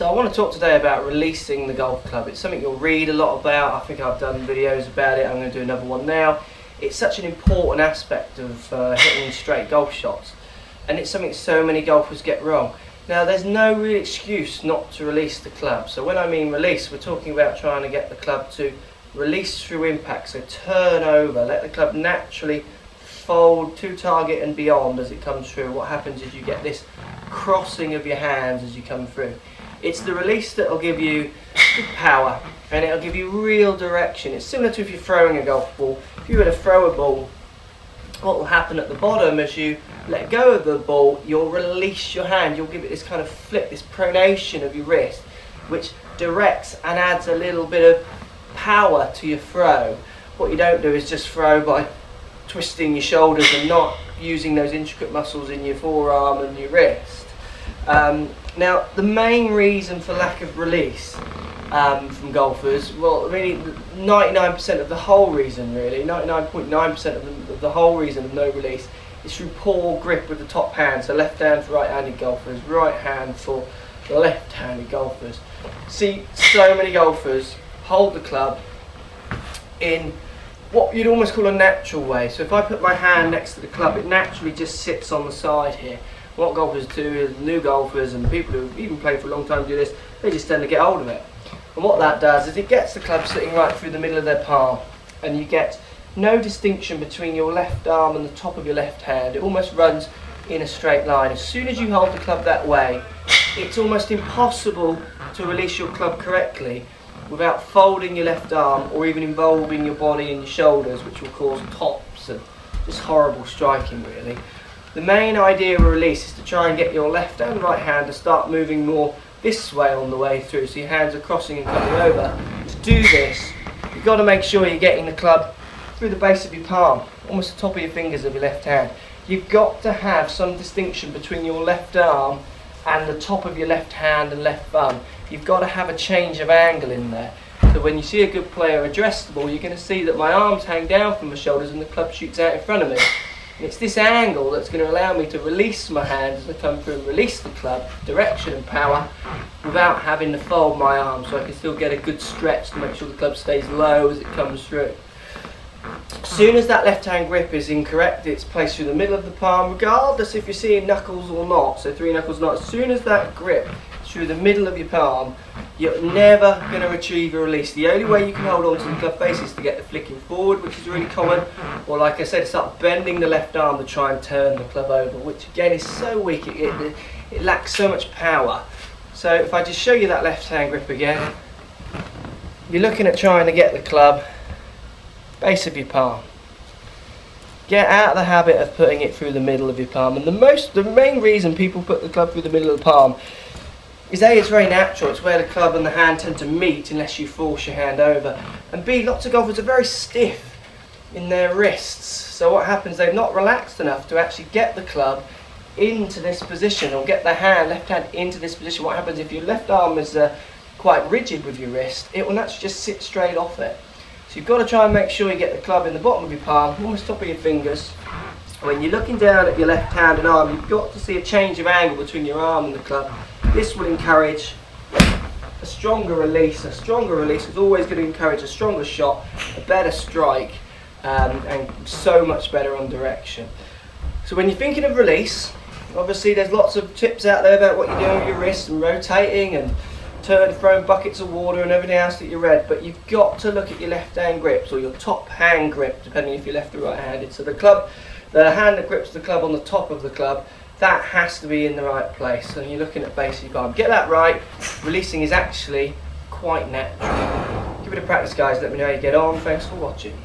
So I want to talk today about releasing the golf club. It's something you'll read a lot about. I think I've done videos about it. I'm going to do another one now. It's such an important aspect of hitting straight golf shots, and it's something so many golfers get wrong. Now, there's no real excuse not to release the club. So when I mean release, we're talking about trying to get the club to release through impact, so turn over, let the club naturally fold to target and beyond as it comes through. What happens is you get this crossing of your hands as you come through. It's the release that will give you good power, and it'll give you real direction. It's similar to if you're throwing a golf ball. If you were to throw a ball, what will happen at the bottom as you let go of the ball, you'll release your hand, you'll give it this kind of flip, this pronation of your wrist, which directs and adds a little bit of power to your throw. What you don't do is just throw by twisting your shoulders and not using those intricate muscles in your forearm and your wrist. Now, the main reason for lack of release from golfers, well, really 99% of the whole reason, really, 99.9% of the whole reason of no release is through poor grip with the top hand. So left hand for right-handed golfers, right hand for left-handed golfers. See, so many golfers hold the club in what you'd almost call a natural way. So if I put my hand next to the club, it naturally just sits on the side here. What golfers do is, new golfers and people who've even played for a long time do this, they just tend to get hold of it. And what that does is it gets the club sitting right through the middle of their palm, and you get no distinction between your left arm and the top of your left hand. It almost runs in a straight line. As soon as you hold the club that way, it's almost impossible to release your club correctly without folding your left arm or even involving your body and your shoulders, which will cause tops and just horrible striking, really. The main idea of a release is to try and get your left and right hand to start moving more this way on the way through, so your hands are crossing and coming over. To do this, you've got to make sure you're getting the club through the base of your palm, almost the top of your fingers of your left hand. You've got to have some distinction between your left arm and the top of your left hand and left thumb. You've got to have a change of angle in there. So when you see a good player address the ball, you're going to see that my arms hang down from my shoulders and the club shoots out in front of me. And it's this angle that's going to allow me to release my hands as I come through and release the club, direction and power, without having to fold my arms, so I can still get a good stretch to make sure the club stays low as it comes through. As soon as that left hand grip is incorrect, it's placed through the middle of the palm, regardless if you're seeing knuckles or not, so three knuckles or not. As soon as that grip is through the middle of your palm, you're never going to retrieve a release. The only way you can hold on to the club face is to get the flicking forward, which is really common, or like I said, start bending the left arm to try and turn the club over, which again is so weak, it lacks so much power. So if I just show you that left hand grip again, you're looking at trying to get the club base of your palm. Get out of the habit of putting it through the middle of your palm, and the main reason people put the club through the middle of the palm is A, it's very natural, it's where the club and the hand tend to meet unless you force your hand over, and B, lots of golfers are very stiff in their wrists, so what happens, they've not relaxed enough to actually get the club into this position, or get the left hand into this position. What happens if your left arm is quite rigid with your wrist, it will naturally just sit straight off it. So you've got to try and make sure you get the club in the bottom of your palm, almost top of your fingers. When you're looking down at your left hand and arm, you've got to see a change of angle between your arm and the club. This will encourage a stronger release. A stronger release is always going to encourage a stronger shot, a better strike, and so much better on direction. So when you're thinking of release, obviously there's lots of tips out there about what you're doing with your wrists and rotating and throwing buckets of water and everything else that you read, but you've got to look at your left hand grips, or your top hand grip, depending if you're left or right handed. So the hand that grips the club on the top of the club, that has to be in the right place. So you're looking at base of your palm. Get that right, releasing is actually quite natural. Give it a practice, guys, let me know how you get on. Thanks for watching.